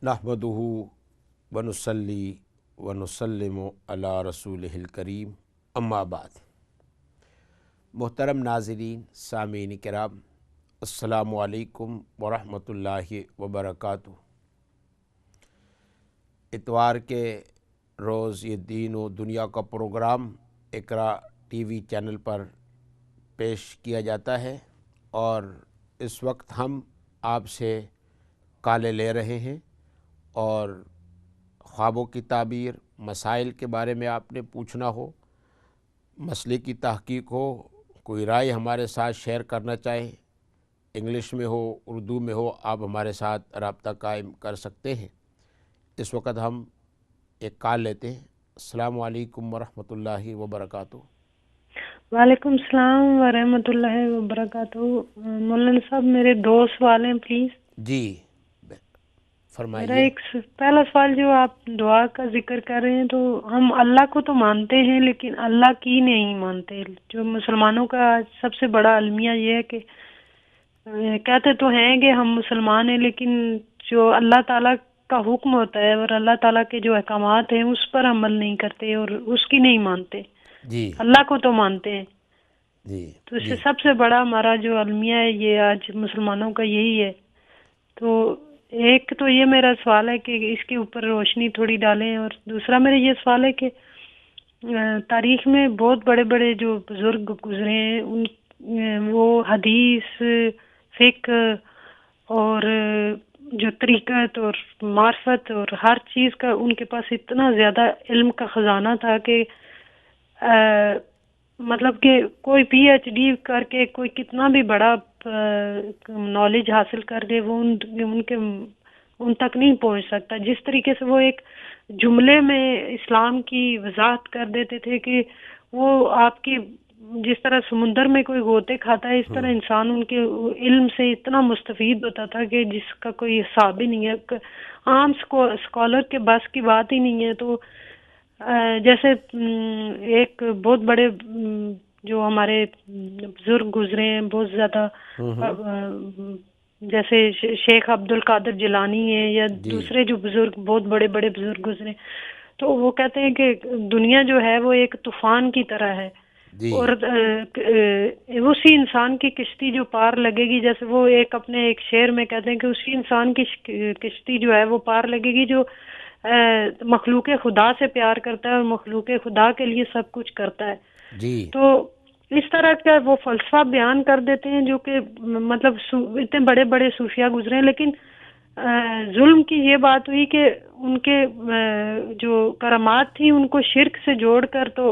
نحمدہ ونصلی ونسلم علی رسولہ الکریم، اما بعد۔ محترم ناظرین، سامعین کرام، السلام علیکم ورحمۃ اللہ وبرکاتہ۔ اتوار کے روز یہ دین و دنیا کا پروگرام اقرا ٹی وی چینل پر پیش کیا جاتا ہے، اور اس وقت ہم آپ سے کالیں لے رہے ہیں، اور خوابوں کی تعبیر، مسائل کے بارے میں آپ نے پوچھنا ہو، مسئلے کی تحقیق ہو، کوئی رائے ہمارے ساتھ شیئر کرنا چاہیں، انگلش میں ہو، اردو میں ہو، آپ ہمارے ساتھ رابطہ قائم کر سکتے ہیں۔ اس وقت ہم ایک کال لیتے ہیں۔ السلام علیکم ورحمۃ اللہ وبرکاتہ۔ وعلیکم السلام ورحمۃ اللہ وبرکاتہ۔ مولانا صاحب، میرے 2 سوال ہیں پلیز۔ جی میرا فرمائیے۔ ایک پہلا سوال، جو آپ دعا کا ذکر کر رہے ہیں، تو ہم اللہ کو تو مانتے ہیں لیکن اللہ کی نہیں مانتے۔ جو مسلمانوں کا سب سے بڑا المیہ یہ ہے کہ کہتے تو ہیں کہ ہم مسلمان ہیں، لیکن جو اللہ تعالیٰ کا حکم ہوتا ہے اور اللہ تعالیٰ کے جو احکامات ہیں اس پر عمل نہیں کرتے اور اس کی نہیں مانتے۔ جی اللہ کو تو مانتے ہیں۔ جی تو اس سے سب سے بڑا ہمارا جو المیہ ہے یہ آج مسلمانوں کا یہی ہے۔ تو ایک تو یہ میرا سوال ہے کہ اس کے اوپر روشنی تھوڑی ڈالیں، اور دوسرا میرا یہ سوال ہے کہ تاریخ میں بہت بڑے بڑے جو بزرگ گزرے ہیں، وہ حدیث، فقہ اور جو طریقت اور معرفت اور ہر چیز کا ان کے پاس اتنا زیادہ علم کا خزانہ تھا کہ مطلب کہ کوئی پی ایچ ڈی کر کے کوئی کتنا بھی بڑا نالج حاصل کر دے، وہ ان تک نہیں پہنچ سکتا۔ جس طریقے سے وہ ایک جملے میں اسلام کی وضاحت کر دیتے تھے کہ وہ آپ کی جس طرح سمندر میں کوئی غوطے کھاتا ہے، اس طرح انسان ان کے علم سے اتنا مستفید ہوتا تھا کہ جس کا کوئی حساب ہی نہیں ہے، عام اسکالر کے بس کی بات ہی نہیں ہے۔ تو جیسے ایک بہت بڑے جو ہمارے بزرگ گزرے ہیں بہت زیادہ، جیسے شیخ عبد القادر جیلانی ہیں یا دوسرے جو بزرگ بہت بڑے بڑے بزرگ گزرے، تو وہ کہتے ہیں کہ دنیا جو ہے وہ ایک طوفان کی طرح ہے، اور اسی انسان کی کشتی جو پار لگے گی، جیسے وہ اپنے ایک شعر میں کہتے ہیں کہ اسی انسان کی کشتی جو ہے وہ پار لگے گی جو مخلوق خدا سے پیار کرتا ہے اور مخلوق خدا کے لیے سب کچھ کرتا ہے۔ جی تو اس طرح کا وہ فلسفہ بیان کر دیتے ہیں، جو کہ مطلب اتنے بڑے بڑے صوفیاء گزرے ہیں، لیکن ظلم کی یہ بات ہوئی کہ ان کے جو کرامات تھی ان کو شرک سے جوڑ کر تو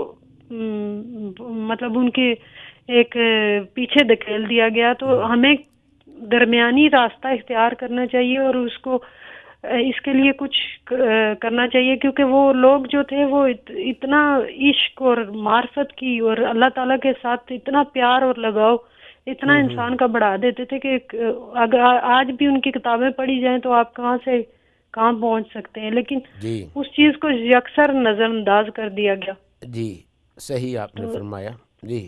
مطلب ان کے ایک پیچھے دھکیل دیا گیا۔ تو ہمیں درمیانی راستہ اختیار کرنا چاہیے اور اس کے لیے کچھ کرنا چاہیے، کیونکہ وہ لوگ جو تھے وہ اتنا عشق اور معرفت کی اور اللہ تعالیٰ کے ساتھ اتنا پیار اور لگاؤ اتنا انسان کا بڑھا دیتے تھے کہ اگر آج بھی ان کی کتابیں پڑھی جائیں تو آپ کہاں پہنچ سکتے ہیں، لیکن اس چیز کو یکسر نظر انداز کر دیا گیا۔ جی صحیح آپ نے فرمایا۔ جی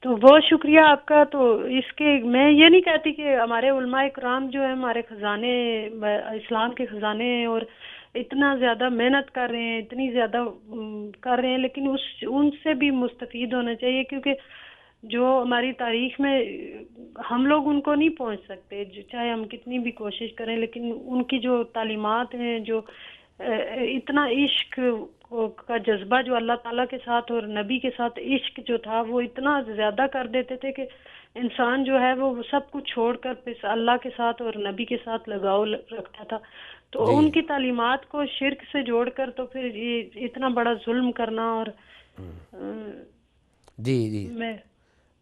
تو بہت شکریہ آپ کا۔ تو اس کے میں یہ نہیں کہتی کہ ہمارے علماء کرام جو ہیں ہمارے خزانے، اسلام کے خزانے ہیں اور اتنا زیادہ محنت کر رہے ہیں، اتنی زیادہ کر رہے ہیں، لیکن ان سے بھی مستفید ہونا چاہیے، کیونکہ جو ہماری تاریخ میں ہم لوگ ان کو نہیں پہنچ سکتے چاہے ہم کتنی بھی کوشش کریں، لیکن ان کی جو تعلیمات ہیں، جو اتنا عشق کا جذبہ جو اللہ تعالیٰ کے ساتھ اور نبی کے ساتھ عشق جو تھا وہ اتنا زیادہ کر دیتے تھے کہ انسان جو ہے وہ سب کچھ چھوڑ کر پھر اللہ کے ساتھ اور نبی کے ساتھ لگاؤ رکھتا تھا۔ تو ان کی تعلیمات کو شرک سے جوڑ کر تو پھر یہ اتنا بڑا ظلم کرنا، اور جی میں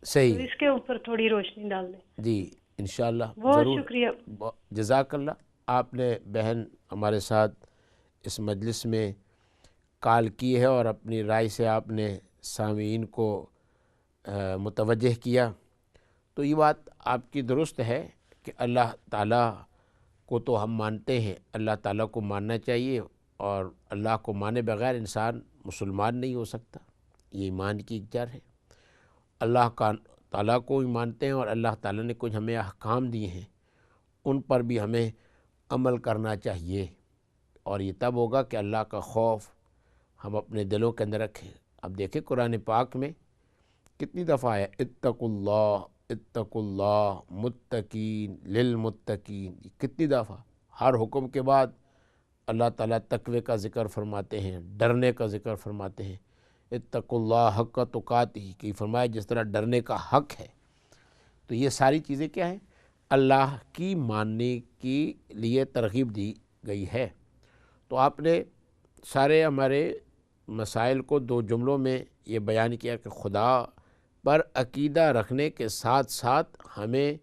صحیح، اس کے اوپر تھوڑی روشنی ڈال دیں۔ جی انشاءاللہ بہت ضرور۔ شکریہ۔ جزاک اللہ۔ آپ نے بہن ہمارے ساتھ اس مجلس میں کال کی ہے اور اپنی رائے سے آپ نے سامعین کو متوجہ کیا، تو یہ بات آپ کی درست ہے کہ اللہ تعالیٰ کو تو ہم مانتے ہیں، اللہ تعالیٰ کو ماننا چاہیے، اور اللہ کو مانے بغیر انسان مسلمان نہیں ہو سکتا، یہ ایمان کی ایک جڑ ہے۔ اللہ تعالیٰ کو بھی مانتے ہیں، اور اللہ تعالیٰ نے کچھ ہمیں احکام دیے ہیں، ان پر بھی ہمیں عمل کرنا چاہیے۔ اور یہ تب ہوگا کہ اللہ کا خوف ہم اپنے دلوں کے اندر رکھیں۔ اب دیکھیں قرآن پاک میں کتنی دفعہ ہے اتقوا اللہ متقین للمتقین، کتنی دفعہ ہر حکم کے بعد اللہ تعالیٰ تقوی کا ذکر فرماتے ہیں، ڈرنے کا ذکر فرماتے ہیں۔ اتقوا اللہ حق تقاتہ، کہ فرمایا جس طرح ڈرنے کا حق ہے۔ تو یہ ساری چیزیں کیا ہیں؟ اللہ کی ماننے کے لیے ترغیب دی گئی ہے۔ تو آپ نے سارے ہمارے مسائل کو 2 جملوں میں یہ بیان کیا کہ خدا پر عقیدہ رکھنے کے ساتھ ساتھ ہمیں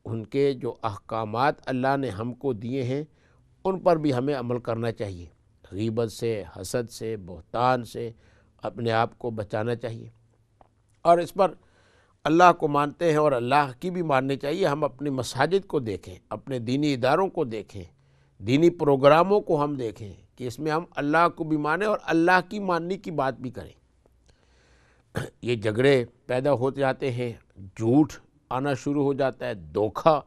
ان کے جو احکامات اللہ نے ہم کو دیے ہیں ان پر بھی ہمیں عمل کرنا چاہیے۔ غیبت سے، حسد سے، بہتان سے اپنے آپ کو بچانا چاہیے، اور اس پر اللہ کو مانتے ہیں اور اللہ کی بھی ماننی چاہیے۔ ہم اپنی مساجد کو دیکھیں، اپنے دینی اداروں کو دیکھیں، دینی پروگراموں کو ہم دیکھیں کہ اس میں ہم اللہ کو بھی مانیں اور اللہ کی ماننے کی بات بھی کریں۔ یہ جھگڑے پیدا ہو جاتے ہیں، جھوٹ آنا شروع ہو جاتا ہے، دھوکہ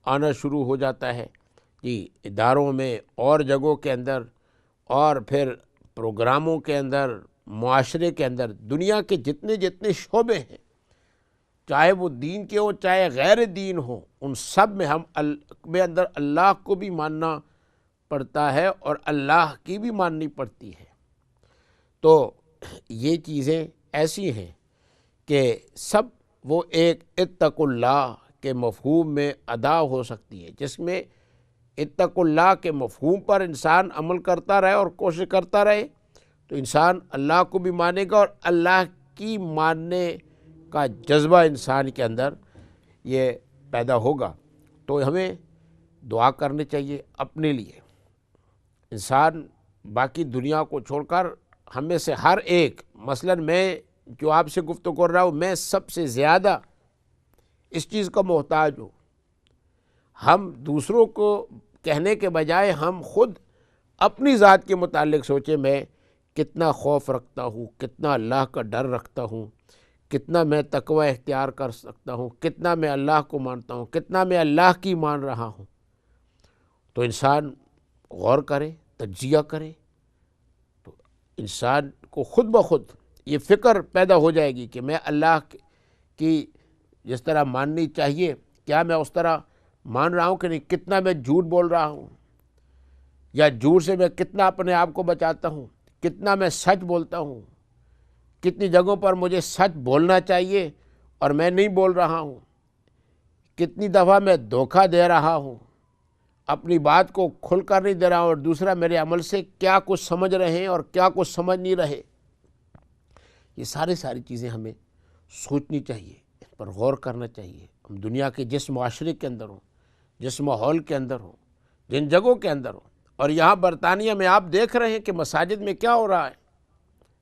آنا شروع ہو جاتا ہے کہ اداروں میں اور جگہوں کے اندر، اور پھر پروگراموں کے اندر، معاشرے کے اندر، دنیا کے جتنے شعبے ہیں، چاہے وہ دین کے ہوں چاہے غیر دین ہوں، ان سب میں ہم میں اندر اللہ کو بھی ماننا پڑتا ہے اور اللہ کی بھی ماننی پڑتی ہے۔ تو یہ چیزیں ایسی ہیں کہ سب وہ ایک اتقوا اللہ کے مفہوم میں ادا ہو سکتی ہے، جس میں اتقوا اللہ کے مفہوم پر انسان عمل کرتا رہے اور کوشش کرتا رہے تو انسان اللہ کو بھی مانے گا، اور اللہ کی ماننے کا جذبہ انسان کے اندر یہ پیدا ہوگا۔ تو ہمیں دعا کرنی چاہیے اپنے لیے۔ انسان باقی دنیا کو چھوڑ کر ہم میں سے ہر ایک، مثلاً میں جو آپ سے گفتگو کر رہا ہوں، میں سب سے زیادہ اس چیز کا محتاج ہوں۔ ہم دوسروں کو کہنے کے بجائے ہم خود اپنی ذات کے متعلق سوچیں، میں کتنا خوف رکھتا ہوں، کتنا اللہ کا ڈر رکھتا ہوں، کتنا میں تقوی اختیار کر سکتا ہوں، کتنا میں اللہ کو مانتا ہوں، کتنا میں اللہ کی مان رہا ہوں۔ تو انسان غور کرے، تجزیہ کرے، تو انسان کو خود بخود یہ فکر پیدا ہو جائے گی کہ میں اللہ کی جس طرح ماننی چاہیے کیا میں اس طرح مان رہا ہوں کہ نہیں، کتنا میں جھوٹ بول رہا ہوں، یا جھوٹ سے میں کتنا اپنے آپ کو بچاتا ہوں، کتنا میں سچ بولتا ہوں، کتنی جگہوں پر مجھے سچ بولنا چاہیے اور میں نہیں بول رہا ہوں، کتنی دفعہ میں دھوکہ دے رہا ہوں، اپنی بات کو کھل کر نہیں دے رہا ہوں، اور دوسرا میرے عمل سے کیا کچھ سمجھ رہے ہیں اور کیا کچھ سمجھ نہیں رہے۔ یہ ساری چیزیں ہمیں سوچنی چاہیے، اس پر غور کرنا چاہیے۔ ہم دنیا کے جس معاشرے کے اندر ہوں، جس ماحول کے اندر ہوں، جن جگہوں کے اندر ہوں، اور یہاں برطانیہ میں آپ دیکھ رہے ہیں کہ مساجد میں کیا ہو رہا ہے،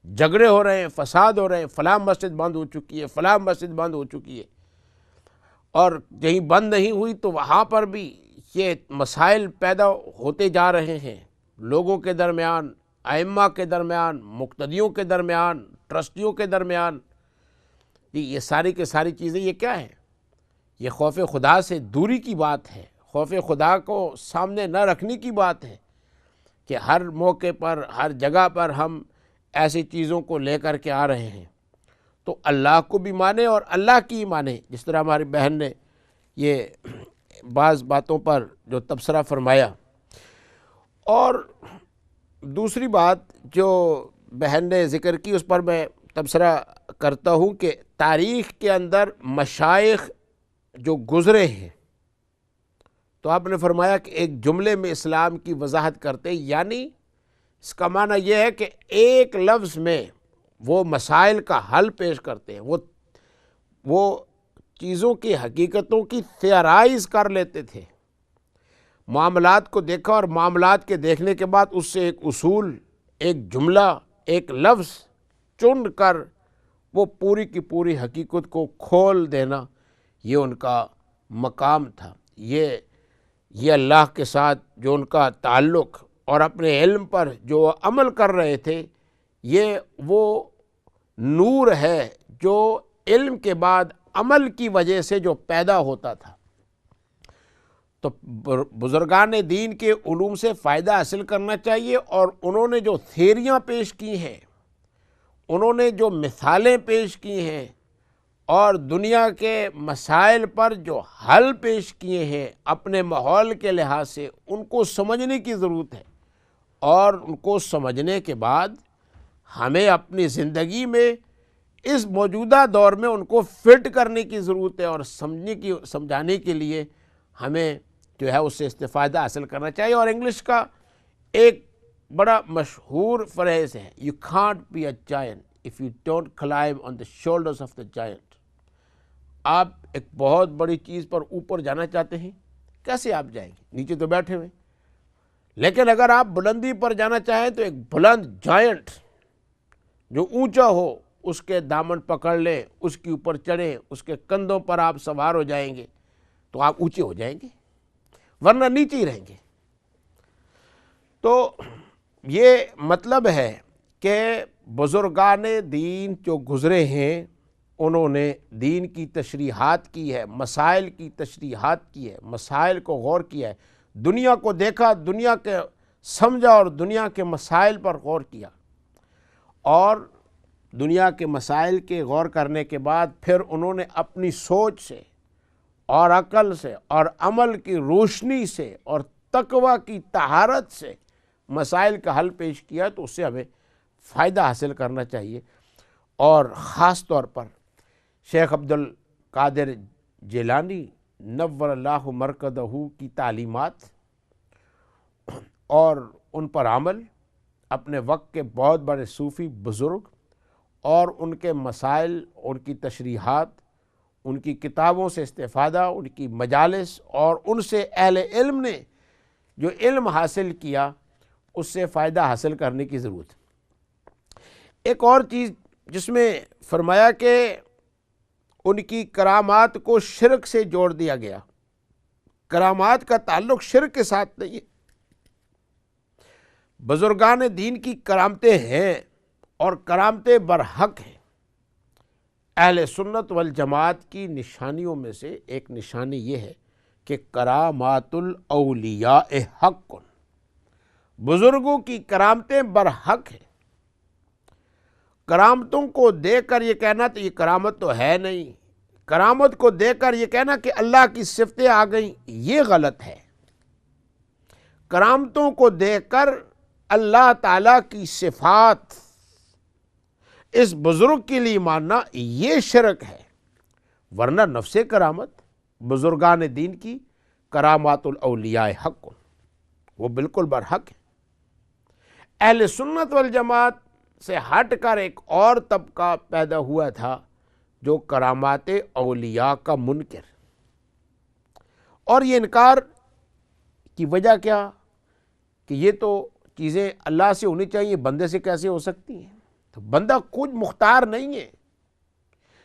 جھگڑے ہو رہے ہیں، فساد ہو رہے ہیں، فلاں مسجد بند ہو چکی ہے، فلاں مسجد بند ہو چکی ہے، اور کہیں بند نہیں ہوئی تو وہاں پر بھی یہ مسائل پیدا ہوتے جا رہے ہیں، لوگوں کے درمیان، ائمہ کے درمیان، مقتدیوں کے درمیان، ٹرسٹیوں کے درمیان۔ یہ ساری کی ساری چیزیں یہ کیا ہے؟ یہ خوف خدا سے دوری کی بات ہے، خوف خدا کو سامنے نہ رکھنے کی بات ہے کہ ہر موقع پر، ہر جگہ پر ہم ایسی چیزوں کو لے کر کے آ رہے ہیں۔ تو اللہ کو بھی مانے اور اللہ کی ہی مانے، جس طرح ہماری بہن نے یہ بعض باتوں پر جو تبصرہ فرمایا۔ اور دوسری بات جو بہن نے ذکر کی اس پر میں تبصرہ کرتا ہوں کہ تاریخ کے اندر مشائخ جو گزرے ہیں، تو آپ نے فرمایا کہ ایک جملے میں اسلام کی وضاحت کرتے، یعنی اس کا معنی یہ ہے کہ ایک لفظ میں وہ مسائل کا حل پیش کرتے ہیں، وہ چیزوں کی حقیقتوں کی تھیورائز کر لیتے تھے، معاملات کو دیکھا اور معاملات کے دیکھنے کے بعد اس سے ایک اصول، ایک جملہ، ایک لفظ چن کر وہ پوری کی پوری حقیقت کو کھول دینا، یہ ان کا مقام تھا۔ یہ اللہ کے ساتھ جو ان کا تعلق اور اپنے علم پر جو عمل کر رہے تھے، یہ وہ نور ہے جو علم کے بعد عمل کی وجہ سے جو پیدا ہوتا تھا۔ تو بزرگان دین کے علوم سے فائدہ حاصل کرنا چاہیے، اور انہوں نے جو تھیریاں پیش کی ہیں، انہوں نے جو مثالیں پیش کی ہیں، اور دنیا کے مسائل پر جو حل پیش کیے ہیں اپنے ماحول کے لحاظ سے، ان کو سمجھنے کی ضرورت ہے، اور ان کو سمجھنے کے بعد ہمیں اپنی زندگی میں اس موجودہ دور میں ان کو فٹ کرنے کی ضرورت ہے، اور سمجھانے کے لیے ہمیں جو ہے اس سے استفادہ حاصل کرنا چاہیے۔ اور انگلش کا ایک بڑا مشہور فریز ہے، "You can't be a giant if you don't climb on the shoulders of the giant"۔ آپ ایک بہت بڑی چیز پر اوپر جانا چاہتے ہیں، کیسے آپ جائیں گے؟ نیچے تو بیٹھے ہوئے۔ لیکن اگر آپ بلندی پر جانا چاہیں تو ایک بلند جائنٹ جو اونچا ہو، اس کے دامن پکڑ لیں، اس کے اوپر چڑھیں، اس کے کندھوں پر آپ سوار ہو جائیں گے تو آپ اونچے ہو جائیں گے، ورنہ نیچے ہی رہیں گے۔ تو یہ مطلب ہے کہ بزرگان دین جو گزرے ہیں، انہوں نے دین کی تشریحات کی ہے، مسائل کی تشریحات کی ہے، مسائل کو غور کیا ہے، دنیا کو دیکھا، دنیا کے سمجھا، اور دنیا کے مسائل پر غور کیا، اور دنیا کے مسائل کے غور کرنے کے بعد پھر انہوں نے اپنی سوچ سے اور عقل سے اور عمل کی روشنی سے اور تقوی کی طہارت سے مسائل کا حل پیش کیا، تو اس سے ہمیں فائدہ حاصل کرنا چاہیے۔ اور خاص طور پر شیخ عبد القادر جیلانی نور اللہ مرکزہ کی تعلیمات اور ان پر عمل، اپنے وقت کے بہت بڑے صوفی بزرگ اور ان کے مسائل، ان کی تشریحات، ان کی کتابوں سے استفادہ، ان کی مجالس، اور ان سے اہل علم نے جو علم حاصل کیا، اس سے فائدہ حاصل کرنے کی ضرورت ہے۔ ایک اور چیز جس میں فرمایا کہ ان کی کرامات کو شرک سے جوڑ دیا گیا، کرامات کا تعلق شرک کے ساتھ نہیں ہے۔ بزرگان دین کی کرامتیں ہیں، اور کرامتیں برحق ہیں۔ اہل سنت والجماعت کی نشانیوں میں سے ایک نشانی یہ ہے کہ کرامات الاولیاء حق، بزرگوں کی کرامتیں برحق ہیں۔ کرامتوں کو دیکھ کر یہ کہنا تو یہ کرامت تو ہے نہیں، کرامت کو دیکھ کر یہ کہنا کہ اللہ کی صفتیں آ گئیں، یہ غلط ہے۔ کرامتوں کو دیکھ کر اللہ تعالیٰ کی صفات اس بزرگ کے لیے ماننا، یہ شرک ہے۔ ورنہ نفس کرامت بزرگان دین کی کرامات الاولیاء حق، وہ بالکل برحق ہے۔ اہل سنت والجماعت سے ہٹ کر ایک اور طبقہ پیدا ہوا تھا جو کرامات اولیاء کا منکر، اور یہ انکار کی وجہ کیا کہ یہ تو چیزیں اللہ سے ہونی چاہیے، بندے سے کیسے ہو سکتی ہیں؟ تو بندہ کچھ مختار نہیں ہے،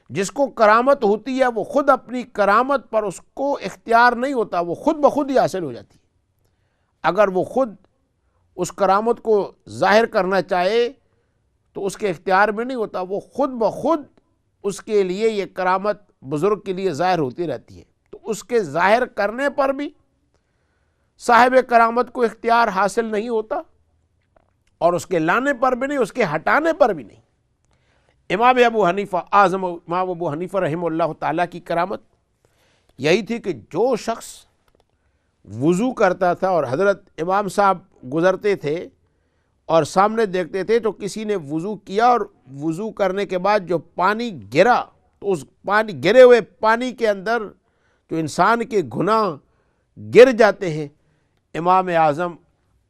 جس کو کرامت ہوتی ہے وہ خود اپنی کرامت پر اس کو اختیار نہیں ہوتا، وہ خود بخود ہی حاصل ہو جاتی ہے۔ اگر وہ خود اس کرامت کو ظاہر کرنا چاہے تو اس کے اختیار میں نہیں ہوتا، وہ خود بخود اس کے لیے یہ کرامت بزرگ کے لیے ظاہر ہوتی رہتی ہے۔ تو اس کے ظاہر کرنے پر بھی صاحب کرامت کو اختیار حاصل نہیں ہوتا، اور اس کے لانے پر بھی نہیں، اس کے ہٹانے پر بھی نہیں۔ امام ابو حنیفہ اعظم، امام ابو حنیفہ رحمہ اللہ تعالیٰ کی کرامت یہی تھی کہ جو شخص وضو کرتا تھا اور حضرت امام صاحب گزرتے تھے اور سامنے دیکھتے تھے، تو کسی نے وضو کیا اور وضو کرنے کے بعد جو پانی گرا، تو اس گرے ہوئے پانی کے اندر جو انسان کے گناہ گر جاتے ہیں، امام اعظم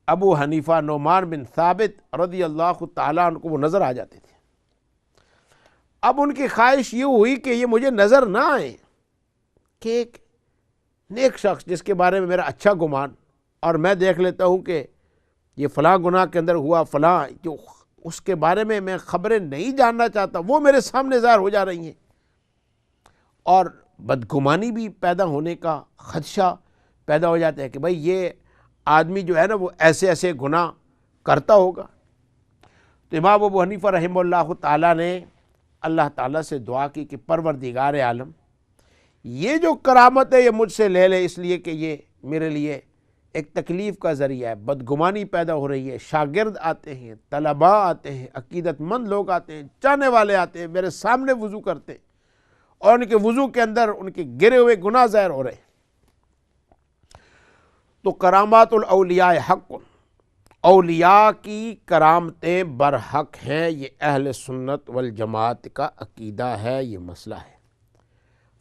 ابو حنیفہ نعمان بن ثابت رضی اللہ تعالیٰ عنہ کو وہ نظر آ جاتے تھے۔ اب ان کی خواہش یہ ہوئی کہ یہ مجھے نظر نہ آئے، کہ ایک نیک شخص جس کے بارے میں میرا اچھا گمان، اور میں دیکھ لیتا ہوں کہ یہ فلاں گناہ کے اندر ہوا، فلاں جو اس کے بارے میں میں خبریں نہیں جاننا چاہتا، وہ میرے سامنے ظاہر ہو جا رہی ہیں، اور بدگمانی بھی پیدا ہونے کا خدشہ پیدا ہو جاتا ہے کہ بھائی یہ آدمی جو ہے نا وہ ایسے ایسے گناہ کرتا ہوگا۔ تو امام ابو حنیفہ رحمہ اللہ تعالیٰ نے اللہ تعالیٰ سے دعا کی کہ پروردگار عالم، یہ جو کرامت ہے یہ مجھ سے لے لے، اس لیے کہ یہ میرے لیے ایک تکلیف کا ذریعہ ہے، بدگمانی پیدا ہو رہی ہے، شاگرد آتے ہیں، طلباء آتے ہیں، عقیدت مند لوگ آتے ہیں، چاہنے والے آتے ہیں، میرے سامنے وضو کرتے ہیں اور ان کے وضو کے اندر ان کے گرے ہوئے گناہ ظاہر ہو رہے ہیں۔ تو کرامات الاولیاء حق، اولیاء کی کرامتیں برحق ہیں، یہ اہل سنت والجماعت کا عقیدہ ہے، یہ مسئلہ ہے۔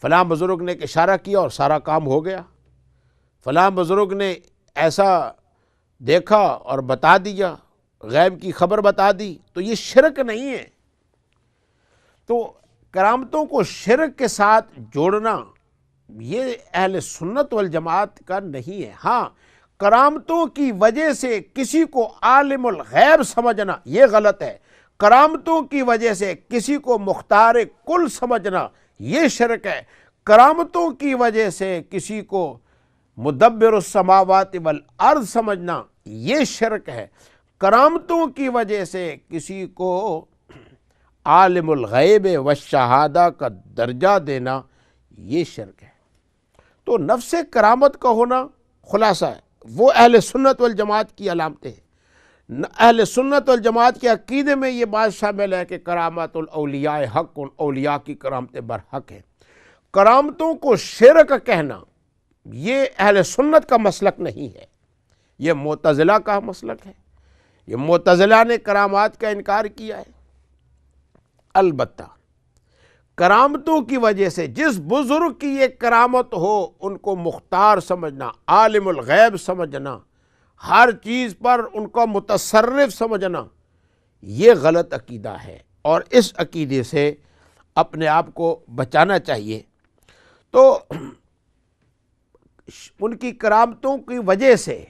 فلاں بزرگ نے ایک اشارہ کیا اور سارا کام ہو گیا، فلاں بزرگ نے ایسا دیکھا اور بتا دیا، غیب کی خبر بتا دی، تو یہ شرک نہیں ہے۔ تو کرامتوں کو شرک کے ساتھ جوڑنا یہ اہل سنت والجماعت کا نہیں ہے۔ ہاں، کرامتوں کی وجہ سے کسی کو عالم الغیب سمجھنا یہ غلط ہے، کرامتوں کی وجہ سے کسی کو مختار کل سمجھنا یہ شرک ہے، کرامتوں کی وجہ سے کسی کو مدبر السماوات والارض سمجھنا یہ شرک ہے، کرامتوں کی وجہ سے کسی کو عالم الغیب والشہادہ کا درجہ دینا یہ شرک ہے۔ تو نفس کرامت کا ہونا خلاصہ ہے، وہ اہل سنت والجماعت کی علامتیں ہیں۔ اہل سنت والجماعت کے عقیدے میں یہ بات شامل ہے کہ کرامات الاولیاء حق، اولیاء کی کرامتیں برحق ہیں۔ کرامتوں کو شرک کہنا یہ اہل سنت کا مسلک نہیں ہے، یہ معتزلہ کا مسلک ہے۔ یہ معتزلہ نے کرامات کا انکار کیا ہے۔ البتہ کرامتوں کی وجہ سے جس بزرگ کی یہ کرامت ہو ان کو مختار سمجھنا، عالم الغیب سمجھنا، ہر چیز پر ان کو متصرف سمجھنا یہ غلط عقیدہ ہے، اور اس عقیدے سے اپنے آپ کو بچانا چاہیے۔ تو ان کی کرامتوں کی وجہ سے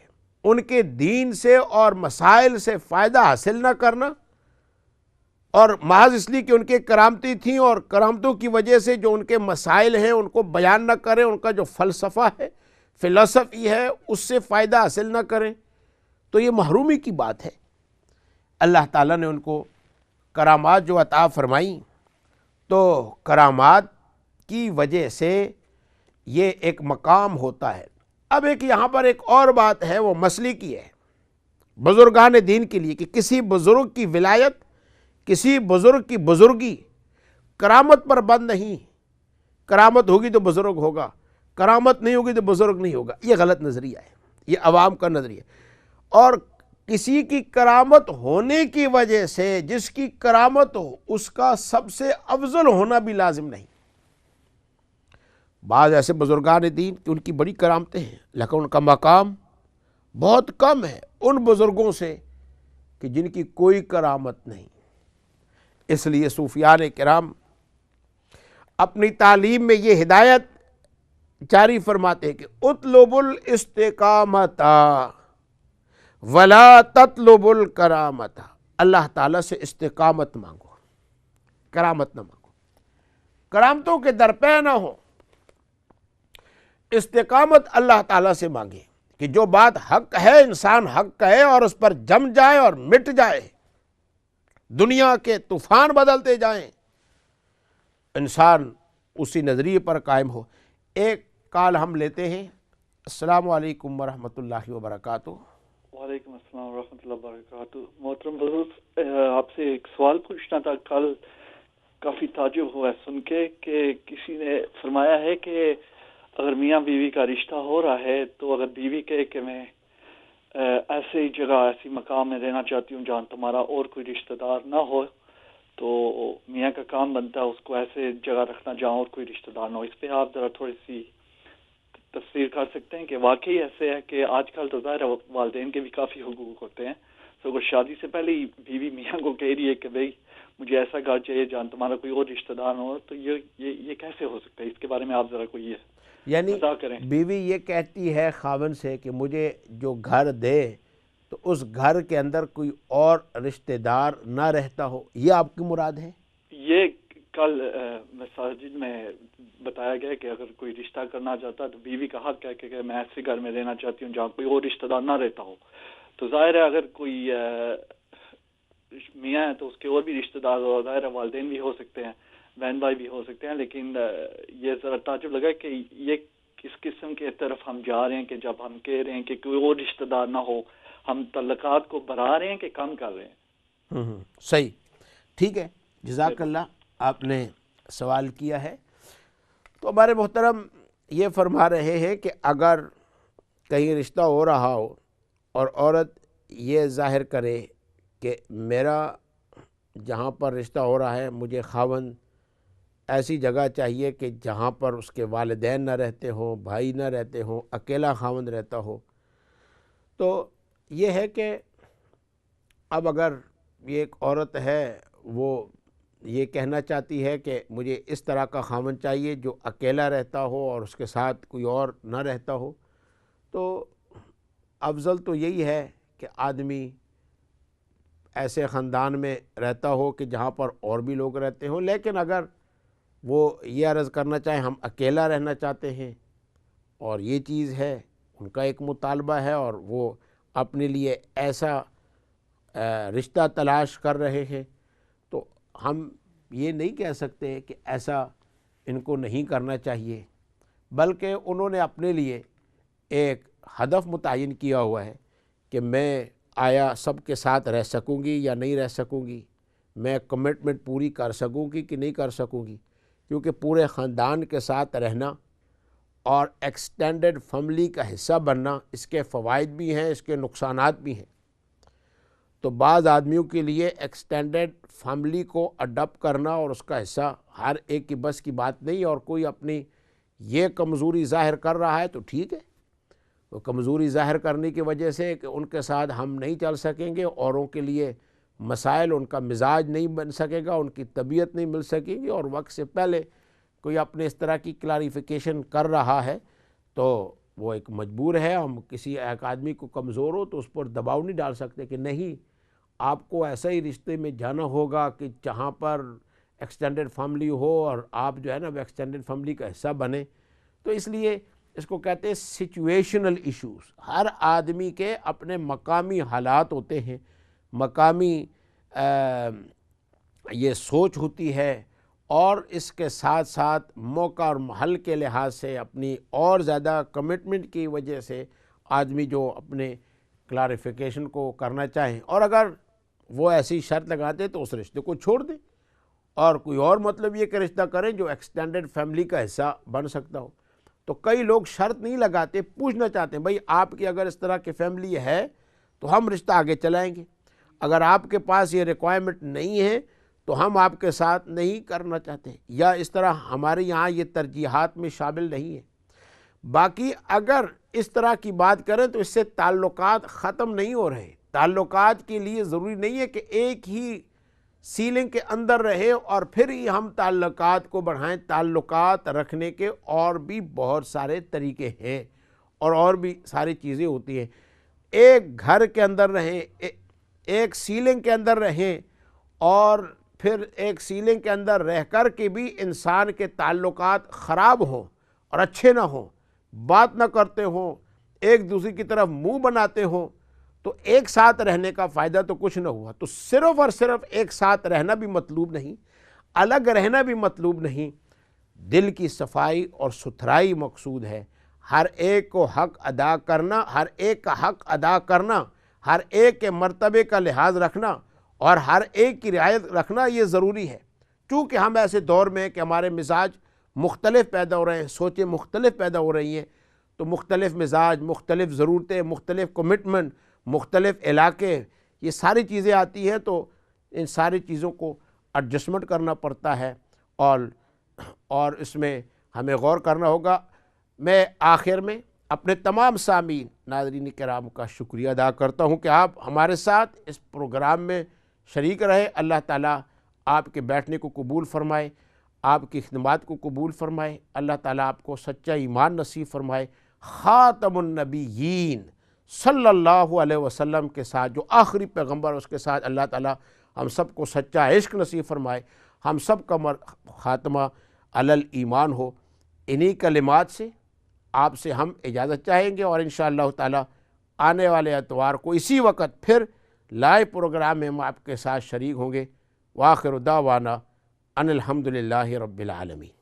ان کے دین سے اور مسائل سے فائدہ حاصل نہ کرنا، اور محض اس لیے کہ ان کے کرامتی تھیں اور کرامتوں کی وجہ سے جو ان کے مسائل ہیں ان کو بیان نہ کریں، ان کا جو فلسفہ ہے، فلسفی ہے، اس سے فائدہ حاصل نہ کریں، تو یہ محرومی کی بات ہے۔ اللہ تعالیٰ نے ان کو کرامات جو عطا فرمائیں، تو کرامات کی وجہ سے یہ ایک مقام ہوتا ہے۔ اب ایک یہاں پر ایک اور بات ہے، وہ مسلکی ہے بزرگان دین کے لیے، کہ کسی بزرگ کی ولایت، کسی بزرگ کی بزرگی کرامت پر بند نہیں، کرامت ہوگی تو بزرگ ہوگا، کرامت نہیں ہوگی تو بزرگ نہیں ہوگا، یہ غلط نظریہ ہے، یہ عوام کا نظریہ ہے۔ اور کسی کی کرامت ہونے کی وجہ سے جس کی کرامت ہو اس کا سب سے افضل ہونا بھی لازم نہیں۔ بعض ایسے بزرگان دین کہ ان کی بڑی کرامتیں ہیں لیکن ان کا مقام بہت کم ہے ان بزرگوں سے کہ جن کی کوئی کرامت نہیں۔ اس لیے صوفیان کرام اپنی تعلیم میں یہ ہدایت جاری فرماتے ہیں کہ اطلب الاستقامت ولا تطلب الکرامت، اللہ تعالیٰ سے استقامت مانگو، کرامت نہ مانگو، کرامتوں کے درپے نہ ہو، استقامت اللہ تعالیٰ سے مانگے کہ جو بات حق ہے انسان حق کہے اور اس پر جم جائے اور مٹ جائے، دنیا کے طوفان بدلتے جائیں، انسان اسی نظریے پر قائم ہو۔ ایک کال ہم لیتے ہیں۔ السلام علیکم ورحمۃ اللہ وبرکاتہ۔ وعلیکم السلام ورحمۃ اللہ وبرکاتہ۔ محترم بزرگ، آپ سے ایک سوال پوچھنا تھا۔ کل کافی تعجب ہوا سن کے کہ کسی نے فرمایا ہے کہ اگر میاں بیوی کا رشتہ ہو رہا ہے تو اگر بیوی کہے کہ میں ایسی جگہ ایسی مقام میں رہنا چاہتی ہوں جہاں تمہارا اور کوئی رشتہ دار نہ ہو، تو میاں کا کام بنتا ہے اس کو ایسے جگہ رکھنا جہاں اور کوئی رشتہ دار نہ ہو۔ اس پہ آپ ذرا تھوڑی سی تفسیر کر سکتے ہیں کہ واقعی ایسے ہے کہ آج کل تو ظاہر والدین کے بھی کافی حقوق ہوتے ہیں، تو اگر شادی سے پہلے ہی بیوی میاں کو کہہ رہی ہے کہ بھئی مجھے ایسا گھر چاہیے جہاں تمہارا کوئی اور رشتہ دار نہ ہو، تو یہ کیسے ہو سکتا ہے؟ اس کے بارے میں آپ ذرا کوئی یعنی بتا کریں۔ بیوی یہ کہتی ہے خاوند سے کہ مجھے جو گھر دے تو اس گھر کے اندر کوئی اور رشتہ دار نہ رہتا ہو، یہ آپ کی مراد ہے؟ یہ کل مساجد میں بتایا گیا کہ اگر کوئی رشتہ کرنا چاہتا ہے تو بیوی کا حق ہے کہ میں ایسے گھر میں رہنا چاہتی ہوں جہاں کوئی اور رشتہ دار نہ رہتا ہو۔ تو ظاہر ہے اگر کوئی میاں ہے تو اس کے اور بھی رشتہ دار، اور ظاہر ہے والدین بھی ہو سکتے ہیں، بہن بھائی بھی ہو سکتے ہیں، لیکن یہ ذرا تعجب لگا کہ یہ کس قسم کے طرف ہم جا رہے ہیں کہ جب ہم کہہ رہے ہیں کہ کوئی اور رشتہ دار نہ ہو، ہم تعلقات کو بڑھا رہے ہیں کہ کم کر رہے ہیں؟ صحیح، ٹھیک ہے، جزاک اللہ، آپ نے سوال کیا ہے۔ تو ہمارے محترم یہ فرما رہے ہیں کہ اگر کہیں رشتہ ہو رہا ہو اور عورت یہ ظاہر کرے کہ میرا جہاں پر رشتہ ہو رہا ہے مجھے خاوند ایسی جگہ چاہیے کہ جہاں پر اس کے والدین نہ رہتے ہوں، بھائی نہ رہتے ہوں، اکیلا خاوند رہتا ہو، تو یہ ہے کہ اب اگر یہ ایک عورت ہے وہ یہ کہنا چاہتی ہے کہ مجھے اس طرح کا خاوند چاہیے جو اکیلا رہتا ہو اور اس کے ساتھ کوئی اور نہ رہتا ہو، تو افضل تو یہی ہے کہ آدمی ایسے خاندان میں رہتا ہو کہ جہاں پر اور بھی لوگ رہتے ہوں، لیکن اگر وہ یہ عرض کرنا چاہیں ہم اکیلا رہنا چاہتے ہیں اور یہ چیز ہے، ان کا ایک مطالبہ ہے اور وہ اپنے لیے ایسا رشتہ تلاش کر رہے ہیں، تو ہم یہ نہیں کہہ سکتے کہ ایسا ان کو نہیں کرنا چاہیے، بلکہ انہوں نے اپنے لیے ایک ہدف متعین کیا ہوا ہے کہ میں آیا سب کے ساتھ رہ سکوں گی یا نہیں رہ سکوں گی، میں کمٹمنٹ پوری کر سکوں گی کہ نہیں کر سکوں گی، کیونکہ پورے خاندان کے ساتھ رہنا اور ایکسٹینڈڈ فیملی کا حصہ بننا، اس کے فوائد بھی ہیں، اس کے نقصانات بھی ہیں۔ تو بعض آدمیوں کے لیے ایکسٹینڈڈ فیملی کو اڈاپٹ کرنا اور اس کا حصہ ہر ایک کی بس کی بات نہیں، اور کوئی اپنی یہ کمزوری ظاہر کر رہا ہے تو ٹھیک ہے، وہ کمزوری ظاہر کرنے کی وجہ سے کہ ان کے ساتھ ہم نہیں چل سکیں گے، اوروں کے لیے مسائل، ان کا مزاج نہیں بن سکے گا، ان کی طبیعت نہیں مل سکے گی، اور وقت سے پہلے کوئی اپنے اس طرح کی کلاریفیکیشن کر رہا ہے تو وہ ایک مجبور ہے۔ ہم کسی ایک آدمی کو کمزور ہو تو اس پر دباؤ نہیں ڈال سکتے کہ نہیں آپ کو ایسا ہی رشتے میں جانا ہوگا کہ جہاں پر ایکسٹینڈڈ فیملی ہو اور آپ جو ہے نا وہ ایکسٹینڈڈ فیملی کا حصہ بنے۔ تو اس لیے اس کو کہتے ہیں سچویشنل ایشوز، ہر آدمی کے اپنے مقامی حالات ہوتے ہیں، مقامی یہ سوچ ہوتی ہے، اور اس کے ساتھ ساتھ موقع اور محل کے لحاظ سے اپنی اور زیادہ کمٹمنٹ کی وجہ سے آدمی جو اپنے کلاریفیکیشن کو کرنا چاہیں، اور اگر وہ ایسی شرط لگاتے تو اس رشتے کو چھوڑ دیں اور کوئی اور مطلب یہ کہ رشتہ کریں جو ایکسٹینڈڈ فیملی کا حصہ بن سکتا ہو۔ تو کئی لوگ شرط نہیں لگاتے، پوچھنا چاہتے ہیں بھئی آپ کی اگر اس طرح کی فیملی ہے تو ہم رشتہ آگے چلائیں گے، اگر آپ کے پاس یہ ریکوائرمنٹ نہیں ہے تو ہم آپ کے ساتھ نہیں کرنا چاہتے، یا اس طرح ہمارے یہاں یہ ترجیحات میں شامل نہیں ہے۔ باقی اگر اس طرح کی بات کریں تو اس سے تعلقات ختم نہیں ہو رہے۔ تعلقات کے لیے ضروری نہیں ہے کہ ایک ہی سیلنگ کے اندر رہے اور پھر ہی ہم تعلقات کو بڑھائیں۔ تعلقات رکھنے کے اور بھی بہت سارے طریقے ہیں اور بھی ساری چیزیں ہوتی ہیں۔ ایک گھر کے اندر رہیں، ایک سیلنگ کے اندر رہیں، اور پھر ایک سیلنگ کے اندر رہ کر کے بھی انسان کے تعلقات خراب ہوں اور اچھے نہ ہوں، بات نہ کرتے ہوں، ایک دوسرے کی طرف منہ بناتے ہوں، تو ایک ساتھ رہنے کا فائدہ تو کچھ نہ ہوا۔ تو صرف اور صرف ایک ساتھ رہنا بھی مطلوب نہیں، الگ رہنا بھی مطلوب نہیں، دل کی صفائی اور ستھرائی مقصود ہے۔ ہر ایک کو حق ادا کرنا، ہر ایک کا حق ادا کرنا، ہر ایک کے مرتبے کا لحاظ رکھنا اور ہر ایک کی رعایت رکھنا یہ ضروری ہے۔ چونکہ ہم ایسے دور میں ہیں کہ ہمارے مزاج مختلف پیدا ہو رہے ہیں، سوچیں مختلف پیدا ہو رہی ہیں، تو مختلف مزاج، مختلف ضرورتیں، مختلف کمٹمنٹ، مختلف علاقے، یہ ساری چیزیں آتی ہیں، تو ان ساری چیزوں کو ایڈجسٹمنٹ کرنا پڑتا ہے اور اس میں ہمیں غور کرنا ہوگا۔ میں آخر میں اپنے تمام سامعین ناظرین کرام کا شکریہ ادا کرتا ہوں کہ آپ ہمارے ساتھ اس پروگرام میں شریک رہے۔ اللہ تعالیٰ آپ کے بیٹھنے کو قبول فرمائے، آپ کی خدمات کو قبول فرمائے، اللہ تعالیٰ آپ کو سچا ایمان نصیب فرمائے۔ خاتم النبیین صلی اللہ علیہ وسلم کے ساتھ جو آخری پیغمبر، اس کے ساتھ اللہ تعالیٰ ہم سب کو سچا عشق نصیب فرمائے، ہم سب کا خاتمہ علی الایمان ہو۔ انہی کلمات سے آپ سے ہم اجازت چاہیں گے، اور انشاءاللہ تعالیٰ آنے والے اتوار کو اسی وقت پھر لائیو پروگرام میں ہم آپ کے ساتھ شریک ہوں گے۔ وآخر دعوانا ان الحمدللہ رب العالمین۔